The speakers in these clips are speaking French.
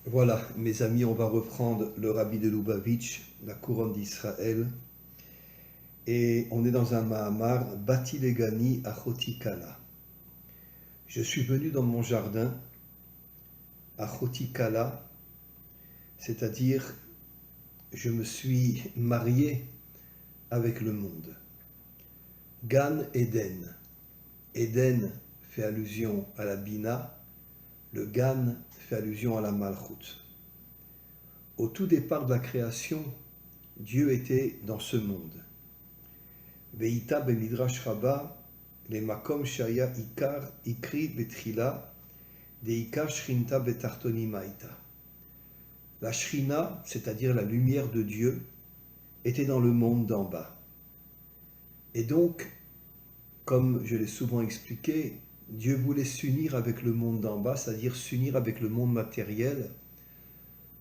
Voilà, mes amis, on va reprendre le Rabbi de Lubavitch, la couronne d'Israël, et on est dans un Mahamar, Bati Legani Achoti Kala. Je suis venu dans mon jardin, Achoti Kala, c'est-à-dire je me suis marié avec le monde. Gan Eden. Eden fait allusion à la Bina, le Gan fait allusion à la Malchut. Au tout départ de la création, Dieu était dans ce monde. Veïta bemidrash Rabba, les makom shaya ikar ikri betrila, de ikar shrinta betartoni maïta. La shrina, c'est-à-dire la lumière de Dieu, était dans le monde d'en bas. Et donc, comme je l'ai souvent expliqué, Dieu voulait s'unir avec le monde d'en bas, c'est-à-dire s'unir avec le monde matériel,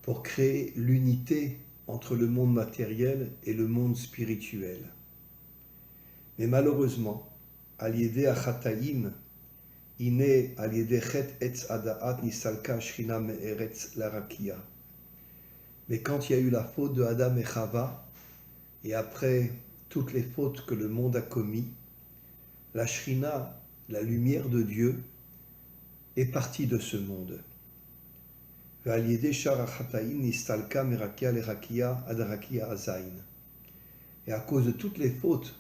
pour créer l'unité entre le monde matériel et le monde spirituel. Mais malheureusement, Al-Yedé Achataïm, Iné Al-Yedé Chet Etz Adaat Nisalka Shrina Me'eretz Larakia. Mais quand il y a eu la faute de Adam et Chava, et après toutes les fautes que le monde a commises, la Shrina, la lumière de Dieu, est partie de ce monde. Al-Yedé Shar Achataïm Nistalka Merakia Lerakia Adarakia Azain. Et à cause de toutes les fautes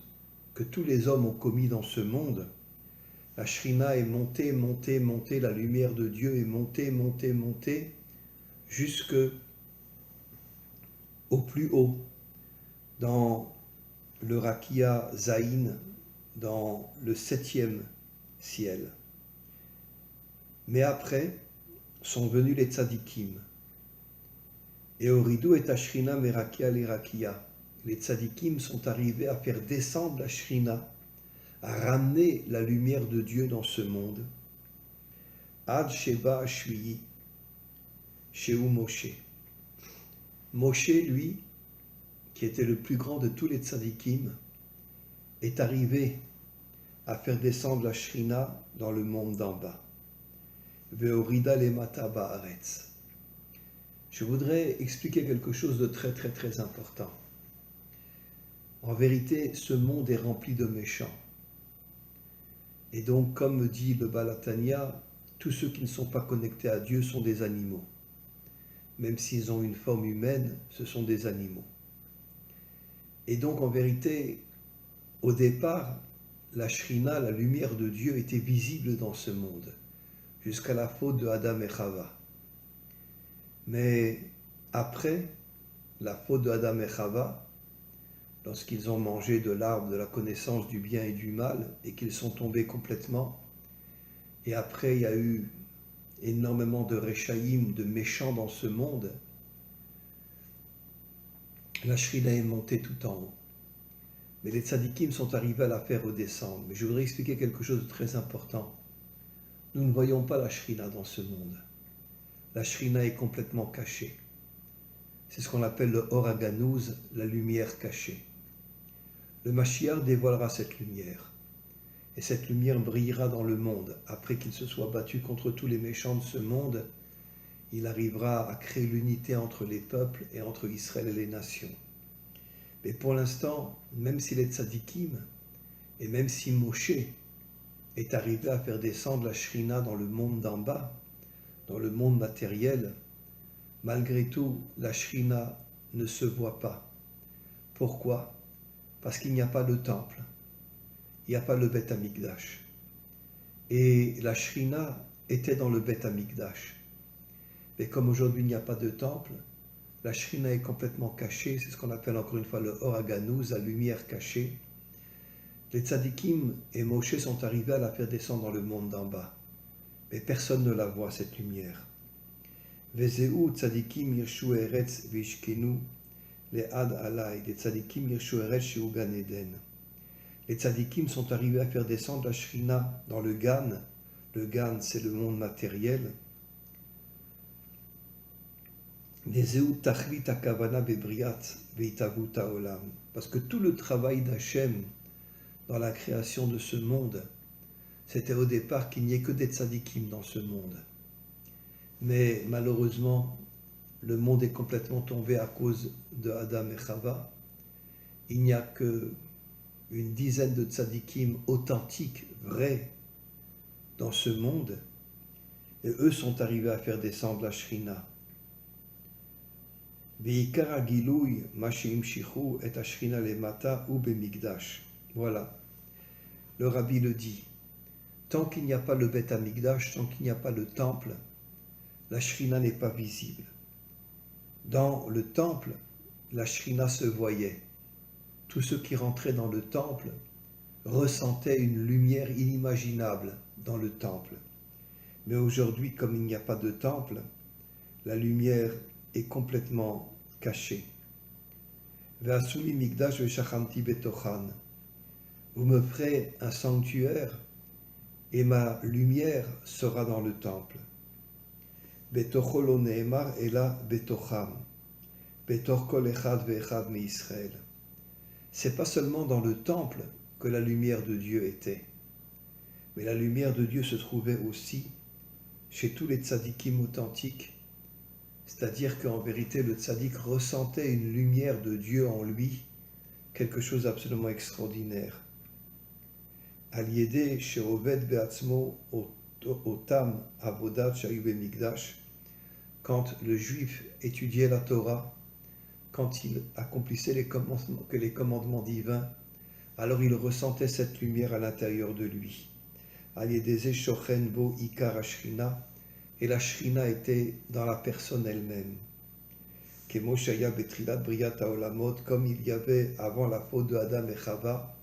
que tous les hommes ont commis dans ce monde, la Shrina est montée, montée, montée, la lumière de Dieu est montée, montée, montée, jusque au plus haut, dans le Rakia Zaïn, dans le 7e ciel. Mais après, sont venus les tzadikim. Et au Ridou et Ashrina Merakia les Rakia. Les tzadikim sont arrivés à faire descendre la Shrina, à ramener la lumière de Dieu dans ce monde. Ad Sheba Ashviyi, Sheu Moshe. Moshe, lui, qui était le plus grand de tous les tzadikim, est arrivé à faire descendre la Shrina dans le monde d'en bas. Veorida lemata ba'aretz. Je voudrais expliquer quelque chose de très très très important. En vérité, ce monde est rempli de méchants. Et donc, comme dit le Balatania, tous ceux qui ne sont pas connectés à Dieu sont des animaux. Même s'ils ont une forme humaine, ce sont des animaux. Et donc, en vérité, au départ, la Shrina, la lumière de Dieu, était visible dans ce monde, jusqu'à la faute de Adam et Chava. Mais après la faute de Adam et Chava, lorsqu'ils ont mangé de l'arbre de la connaissance du bien et du mal, et qu'ils sont tombés complètement, et après il y a eu énormément de Rechaïm, de méchants dans ce monde, la Shrina est montée tout en haut. Mais les tzadikim sont arrivés à la faire redescendre. Mais je voudrais expliquer quelque chose de très important. Nous ne voyons pas la Shrina dans ce monde. La Shrina est complètement cachée. C'est ce qu'on appelle le Or HaGanuz, la lumière cachée. Le Mashiach dévoilera cette lumière. Et cette lumière brillera dans le monde. Après qu'il se soit battu contre tous les méchants de ce monde, il arrivera à créer l'unité entre les peuples et entre Israël et les nations. Mais pour l'instant, même s'il est tzadikim, et même si Moshe est arrivé à faire descendre la Shrina dans le monde d'en bas, dans le monde matériel, malgré tout, la Shrina ne se voit pas. Pourquoi? Parce qu'il n'y a pas de temple, il n'y a pas le Beth Amikdash. Et la Shrina était dans le Beth Amikdash. Mais comme aujourd'hui il n'y a pas de temple, la Shrina est complètement cachée, c'est ce qu'on appelle encore une fois le Or HaGanuz, la lumière cachée. Les tzadikim et Moshe sont arrivés à la faire descendre dans le monde d'en bas. Mais personne ne la voit, cette lumière. Vezeu tzadikim yirshu eretz vishkenu le'ad alay, les tzadikim yirshu eretz sheu Gan Eden. Les tzadikim sont arrivés à faire descendre la Shrina dans le Gan. Le Gan, c'est le monde matériel. Parce que tout le travail d'Hachem dans la création de ce monde, c'était au départ qu'il n'y ait que des tzadikim dans ce monde. Mais malheureusement, le monde est complètement tombé à cause de Adam et Chava. Il n'y a que une dizaine de tzadikim authentiques, vrais, dans ce monde, et eux sont arrivés à faire descendre la Shrina. Ve'ikar hagilui ma sheimshichu et ha-Shrina lemata u bemikdash. Voilà, le Rabbi le dit. Tant qu'il n'y a pas le Beth Amikdash, tant qu'il n'y a pas le temple, la Shrina n'est pas visible. Dans le temple, la Shrina se voyait. Tous ceux qui rentraient dans le temple ressentaient une lumière inimaginable dans le temple. Mais aujourd'hui, comme il n'y a pas de temple, la lumière est complètement cachée. Ve'asuli mikdash ve'shachanti betochan. Vous me ferez un sanctuaire et ma lumière sera dans le temple. Betocho lo ne'emar ela betocham. Betoch kol echad ve'echad me'Israël. C'est pas seulement dans le temple que la lumière de Dieu était, mais la lumière de Dieu se trouvait aussi chez tous les tzadikim authentiques, c'est-à-dire qu'en vérité le tzadik ressentait une lumière de Dieu en lui, quelque chose d'absolument extraordinaire. Al-Yedeh she'oved be'atzmo otam avodat shayu bemikdash, quand le juif étudiait la Torah, quand il accomplissait les commandements divins, alors il ressentait cette lumière à l'intérieur de lui. Al-Yedeh shochen bo ikar ha-Shrina, et la Shrina était dans la personne elle-même. Kemo shaya betrilat briat haolamot, comme il y avait avant la faute de Adam et Chava,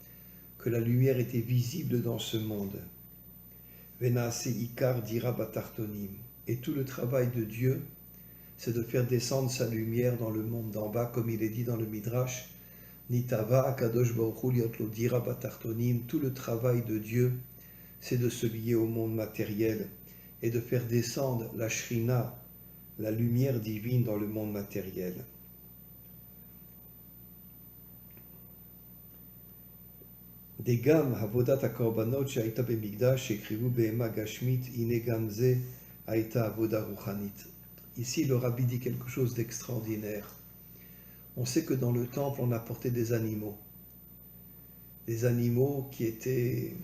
que la lumière était visible dans ce monde. Venaase ikar dira batartonim. Et tout le travail de Dieu, c'est de faire descendre sa lumière dans le monde d'en bas, comme il est dit dans le Midrash, Nitava akadosh baruch hu liot lo dira batartonim. Tout le travail de Dieu, c'est de se lier au monde matériel et de faire descendre la Shrina, la lumière divine dans le monde matériel. Degam avodat hakorbanot she'ayta bemikdash ekrivu behema gashmit ine gam ze hayta avoda ruchanit. Ici, le Rabbi dit quelque chose d'extraordinaire. On sait que dans le temple, on apportait des animaux qui étaient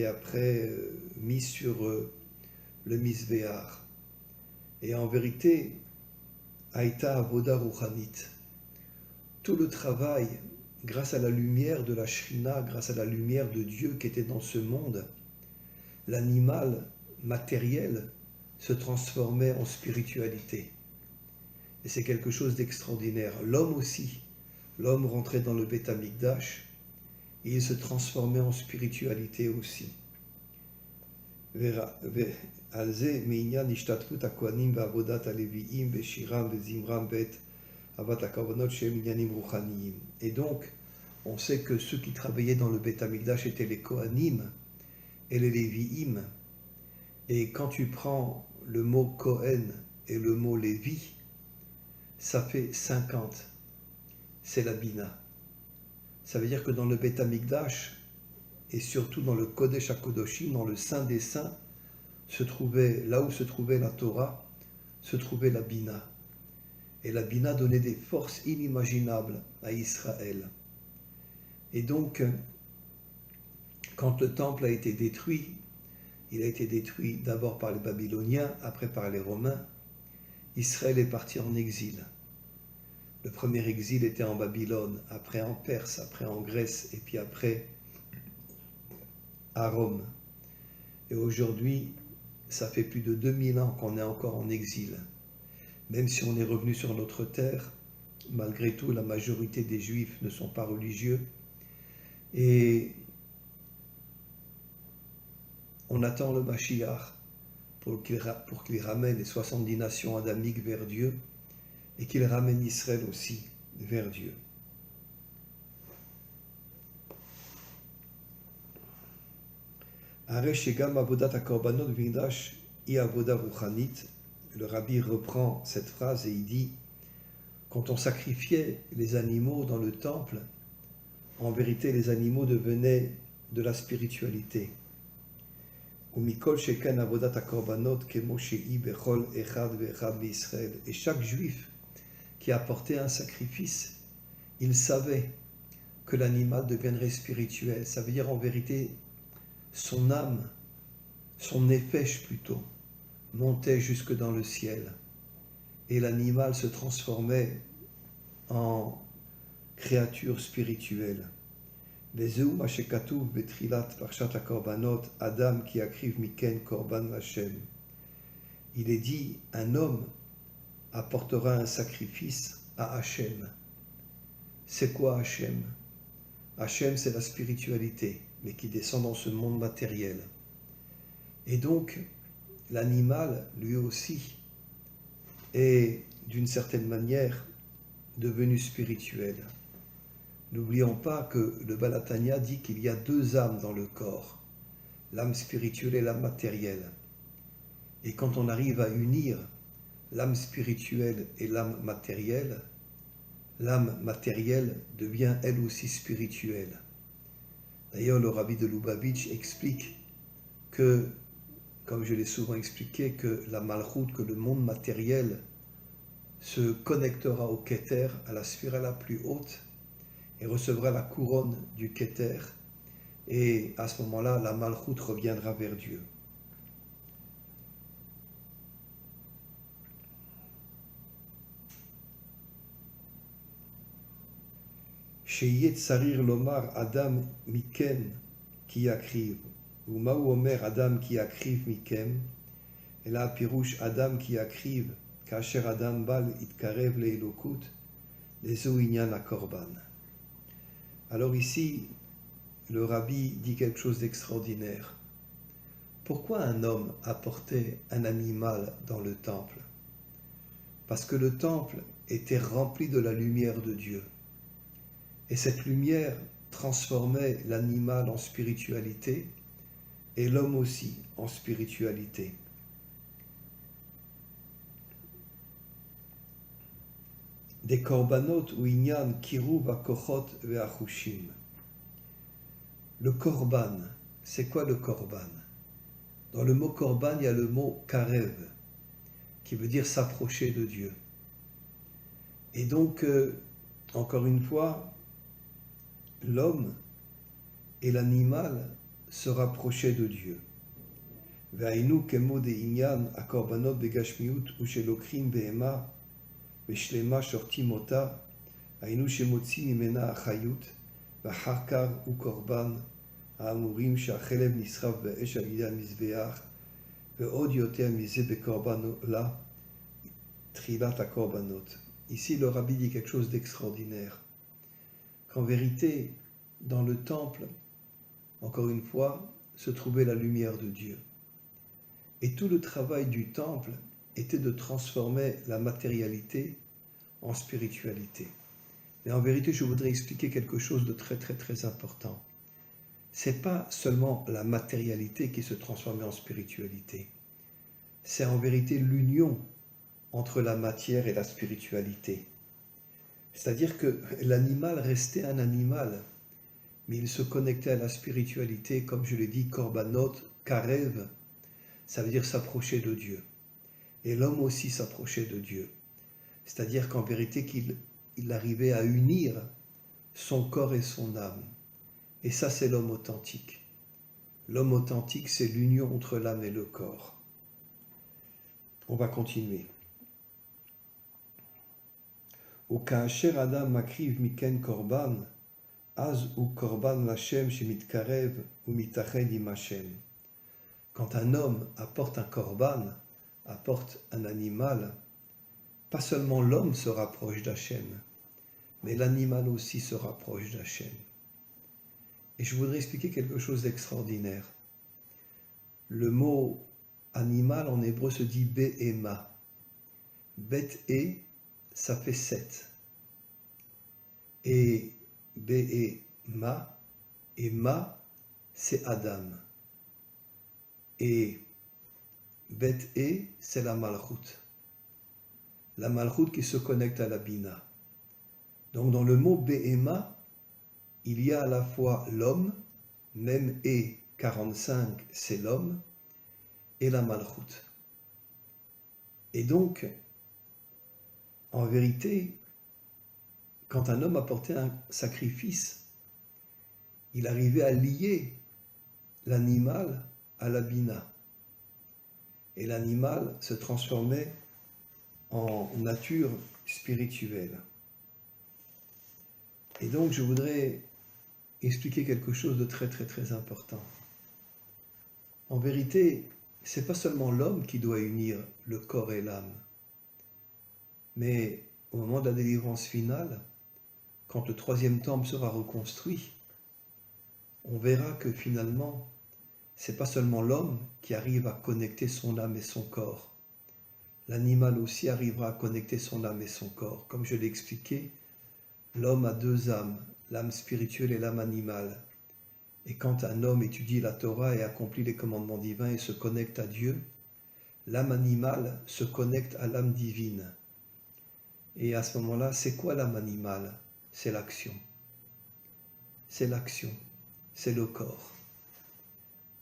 après mis sur le misbéar. Et en vérité, hayta avoda ruchanit. Tout le travail, grâce à la lumière de la Shrina, grâce à la lumière de Dieu qui était dans ce monde, l'animal matériel se transformait en spiritualité. Et c'est quelque chose d'extraordinaire. L'homme aussi. L'homme rentrait dans le Beth Amikdash et il se transformait en spiritualité aussi. Et donc, on sait que ceux qui travaillaient dans le Beth Amikdash étaient les Kohanim et les Lévi'im. Et quand tu prends le mot Kohen et le mot Lévi, ça fait 50. C'est la Bina. Ça veut dire que dans le Beth Amikdash, et surtout dans le Kodesh HaKodoshim, dans le Saint des Saints, là où se trouvait la Torah, se trouvait la Bina. Et la Bina donnait des forces inimaginables à Israël. Et donc, quand le temple a été détruit, il a été détruit d'abord par les Babyloniens, après par les Romains. Israël est parti en exil. Le premier exil était en Babylone, après en Perse, après en Grèce, et puis après à Rome. Et aujourd'hui, ça fait plus de 2000 ans qu'on est encore en exil. Même si on est revenu sur notre terre, malgré tout, la majorité des Juifs ne sont pas religieux. Et on attend le Mashiach pour qu'il ramène les 70 nations adamiques vers Dieu et qu'il ramène Israël aussi vers Dieu. Le Rabbi reprend cette phrase et il dit, quand on sacrifiait les animaux dans le temple, en vérité les animaux devenaient de la spiritualité. Umikol sheken avodat hakorbanot kemo shei bechol echad ve'echad b'Israël. Et chaque juif qui apportait un sacrifice, il savait que l'animal deviendrait spirituel. Ça veut dire en vérité, son âme, son nefesh plutôt, montait jusque dans le ciel. Et l'animal se transformait en créature spirituelle. Vezeu ma shekatuv betrilat parshat hakorbanot, Adam ki akriv miken korban Hashem. Il est dit, un homme apportera un sacrifice à Hachem. C'est quoi Hachem? Hachem, c'est la spiritualité, mais qui descend dans ce monde matériel. Et donc, l'animal, lui aussi, est d'une certaine manière devenu spirituel. N'oublions pas que le Baal HaTanya dit qu'il y a deux âmes dans le corps, l'âme spirituelle et l'âme matérielle. Et quand on arrive à unir l'âme spirituelle et l'âme matérielle devient elle aussi spirituelle. D'ailleurs, le rabbi de Lubavitch explique que, comme je l'ai souvent expliqué, que la malchoute, que le monde matériel se connectera au Keter, à la sphère la plus haute, et recevra la couronne du Keter, et à ce moment-là, la malchoute reviendra vers Dieu. Sheyet sarir lomar Adam miken ki akriv, ou maou omer Adam ki akriv mikem, et là pirouche Adam ki akriv, kasher Adam bal itkarev leilokut, les inyan a korban. Alors ici, le rabbi dit quelque chose d'extraordinaire. Pourquoi un homme apportait un animal dans le temple? Parce que le temple était rempli de la lumière de Dieu. Et cette lumière transformait l'animal en spiritualité et l'homme aussi en spiritualité. Des korbanot ou inyan kiruv hakochot ve'achushim. Le korban, c'est quoi le korban? Dans le mot korban, il y a le mot karev, qui veut dire s'approcher de Dieu. Et donc, encore une fois, l'homme et l'animal se rapprochaient de Dieu. Ve'ainu kemo de inyan hakorbanot begashmiut ushelokrim behema ושלמה שורטים אותה, היינו שמוצאים ממנה החיות, ואחר כך הוא קורבן האמורים שהחלב נשרף באש על ידי המזבח, ועוד יותר מזה בקורבן עולה, תחילת הקורבנות. Ici, le rabbi dit quelque chose d'extraordinaire. Qu'en vérité, dans le temple, encore une fois, se trouvait la lumière de Dieu. Et tout le travail du temple était de transformer la matérialité en spiritualité. Mais en vérité, je voudrais expliquer quelque chose de très très très important. Ce n'est pas seulement la matérialité qui se transformait en spiritualité. C'est en vérité l'union entre la matière et la spiritualité. C'est-à-dire que l'animal restait un animal, mais il se connectait à la spiritualité, comme je l'ai dit, korbanot, karev, ça veut dire s'approcher de Dieu. Et l'homme aussi s'approchait de Dieu. C'est-à-dire qu'en vérité, qu'il arrivait à unir son corps et son âme. Et ça, c'est l'homme authentique. L'homme authentique, c'est l'union entre l'âme et le corps. On va continuer. Au ka'asher Adam makriv miken korban, az u korban l'Hashem shemitkarev u mitached im Hashem. Quand un homme apporte un korban, apporte un animal, pas seulement l'homme se rapproche d'Hachem, mais l'animal aussi se rapproche d'Hachem. Et je voudrais expliquer quelque chose d'extraordinaire. Le mot animal en hébreu se dit Behema. Bet-e, ça fait 7. Et Behema, et Ma, c'est Adam. Et Bet-e, c'est la malchoute. La malchoute qui se connecte à la bina. Donc dans le mot Behema, il y a à la fois l'homme, même E 45, c'est l'homme, et la malchoute. Et donc, en vérité, quand un homme apportait un sacrifice, il arrivait à lier l'animal à la bina. Et l'animal se transformait en nature spirituelle. Et donc, je voudrais expliquer quelque chose de très très très important. En vérité, c'est pas seulement l'homme qui doit unir le corps et l'âme, mais au moment de la délivrance finale, quand le troisième temple sera reconstruit, on verra que finalement, c'est pas seulement l'homme qui arrive à connecter son âme et son corps. L'animal aussi arrivera à connecter son âme et son corps. Comme je l'ai expliqué, l'homme a deux âmes, l'âme spirituelle et l'âme animale. Et quand un homme étudie la Torah et accomplit les commandements divins et se connecte à Dieu, l'âme animale se connecte à l'âme divine. Et à ce moment-là, c'est quoi l'âme animale? C'est l'action. C'est l'action. C'est le corps.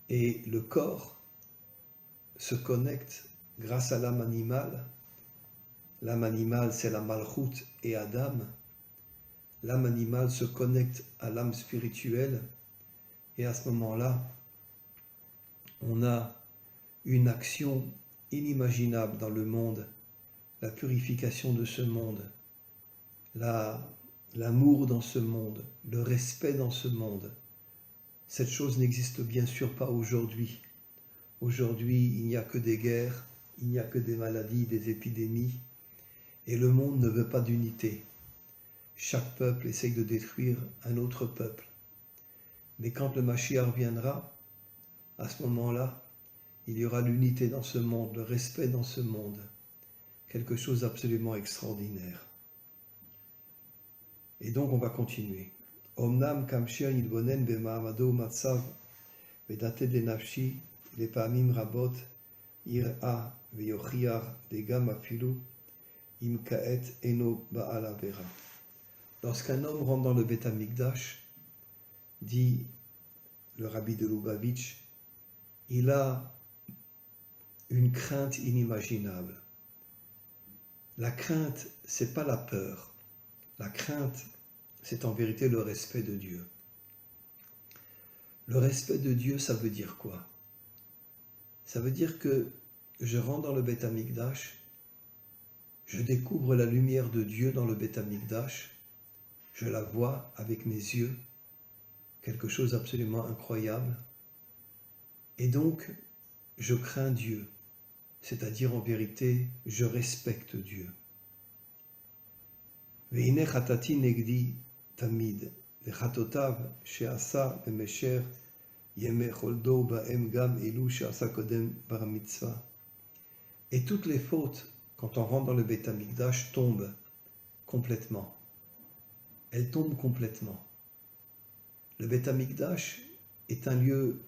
Et le corps se connecte grâce à l'âme animale. L'âme animale, c'est la malchoute et Adam. L'âme animale se connecte à l'âme spirituelle. Et à ce moment-là, on a une action inimaginable dans le monde, la purification de ce monde, l'amour dans ce monde, le respect dans ce monde. Cette chose n'existe bien sûr pas aujourd'hui. Aujourd'hui, il n'y a que des guerres, il n'y a que des maladies, des épidémies, et le monde ne veut pas d'unité. Chaque peuple essaye de détruire un autre peuple. Mais quand le Mashiach viendra, à ce moment-là, il y aura l'unité dans ce monde, le respect dans ce monde. Quelque chose d'absolument extraordinaire. Et donc on va continuer. Omnam kamshir yilbonen b'ma'amado matzav v'datet lenafshi lepamim rabot yir'a v'yochiach degam afilu im ka'et eno ba'al avera. Lorsqu'un homme rentre dans le Beth Amikdash, dit le rabbi de Lubavitch, il a une crainte inimaginable. La crainte, c'est pas la peur. La crainte, c'est en vérité le respect de Dieu. Le respect de Dieu, ça veut dire quoi? Ça veut dire que je rentre dans le Beth Amikdash, je découvre la lumière de Dieu dans le Beth Amikdash, je la vois avec mes yeux, quelque chose d'absolument incroyable, et donc je crains Dieu, c'est-à-dire en vérité, je respecte Dieu. והנה חטאתי נגדי תמיד, וחטאותיו שעשה במשך ימי חולדו בהם גם אלו שעשה קודם בר מצווה. Et toutes les fautes, quand on rentre dans le Beth Amikdash, tombent complètement. Elles tombent complètement. Le Beth Amikdash est un lieu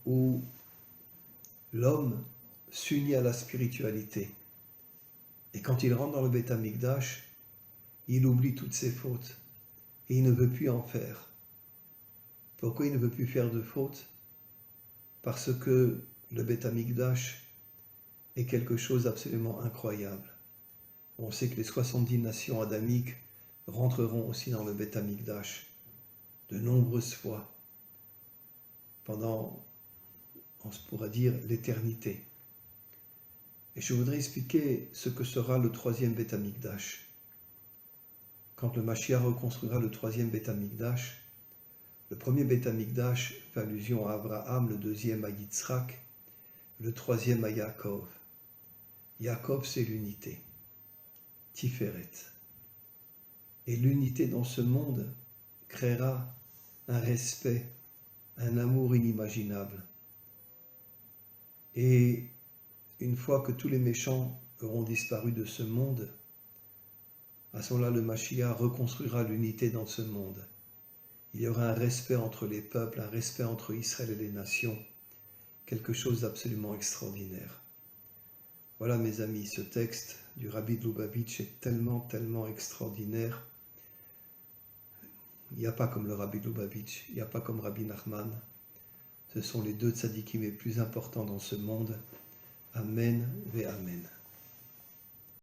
où l'homme s'unit à la spiritualité. Et quand il rentre dans le Beth Amikdash, il oublie toutes ses fautes et il ne veut plus en faire. Pourquoi il ne veut plus faire de fautes? Parce que le Beth Amikdash est quelque chose d'absolument incroyable. On sait que les 70 nations adamiques rentreront aussi dans le Beth Amikdash de nombreuses fois pendant, on pourra dire, l'éternité. Et je voudrais expliquer ce que sera le troisième Beth Amikdash. Quand le Mashiach reconstruira le troisième Beth Amikdash, le premier Beth Amikdash fait allusion à Abraham, le deuxième à Yitzhak, le troisième à Yaakov. Yaakov, c'est l'unité, Tiferet. Et l'unité dans ce monde créera un respect, un amour inimaginable. Et une fois que tous les méchants auront disparu de ce monde, à ce moment-là, le Mashiach reconstruira l'unité dans ce monde. Il y aura un respect entre les peuples, un respect entre Israël et les nations, quelque chose d'absolument extraordinaire. Voilà mes amis, ce texte du Rabbi de Lubavitch est tellement, tellement extraordinaire. Il n'y a pas comme le Rabbi de Lubavitch, il n'y a pas comme Rabbi Nachman. Ce sont les deux tzadikim les plus importants dans ce monde. Amen ve Amen.